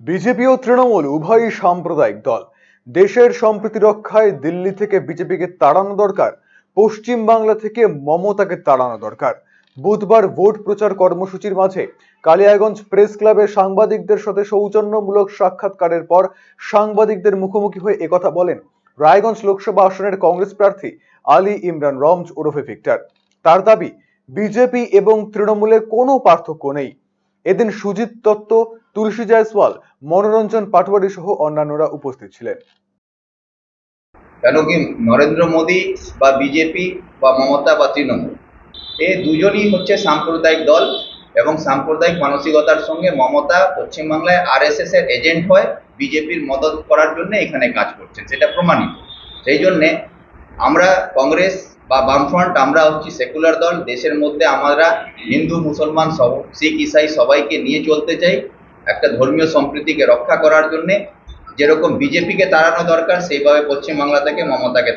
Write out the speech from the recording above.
BJP ও তৃণমূল উভয়ই সাম্প্রদায়িক দল। দেশের সম্প্রীতি রক্ষায় দিল্লি থেকে বিজেপিকে তাড়ানো দরকার, পশ্চিম বাংলা থেকে মমতাকে তাড়ানো দরকার। বুধবার ভোট প্রচার কর্মসূচির মাঝে কালিয়াগঞ্জ প্রেস ক্লাবে সাংবাদিকদের সাথে সৌজন্যমূলক সাক্ষাৎকারের পর সাংবাদিকদের মুখোমুখি হয়ে একথা বলেন রায়গঞ্জ লোকসভা আসনের কংগ্রেস প্রার্থী আলী ইমরান রমজ ওরফে ভিক্টর। তার দাবি, বিজেপি এবং তৃণমূলের কোনো পার্থক্য নেই। এদিন সুজিত দত্ত, তুলসী জয়সওয়াল, মনোরঞ্জন পাটোয়ারি সহ অন্যান্যরা উপস্থিত ছিলেন। কেন কি নরেন্দ্র মোদী বা বিজেপি বা মমতা বা তৃণমূল এই দুজনই হচ্ছে সাম্প্রদায়িক দল এবং সাম্প্রদায়িক মানসিকতার সঙ্গে মমতা পশ্চিমবাংলায় আরএসএস এর এজেন্ট হয়, বিজেপির মদত করার জন্য এখানে কাজ করছেন, সেটা প্রমাণিত। সেই জন্যে আমরা কংগ্রেস বা বামফ্রন্ট আমরা হচ্ছি সেকুলার দল। দেশের মধ্যে আমরা হিন্দু মুসলমান সব শিখ ইসাই সবাইকে নিয়ে চলতে চাই একটা ধর্মীয় সম্প্রীতিকে রক্ষা করার জন্যে। যেরকম বিজেপিকে তাড়ানো দরকার সেইভাবে পশ্চিমবাংলা থেকে মমতাকে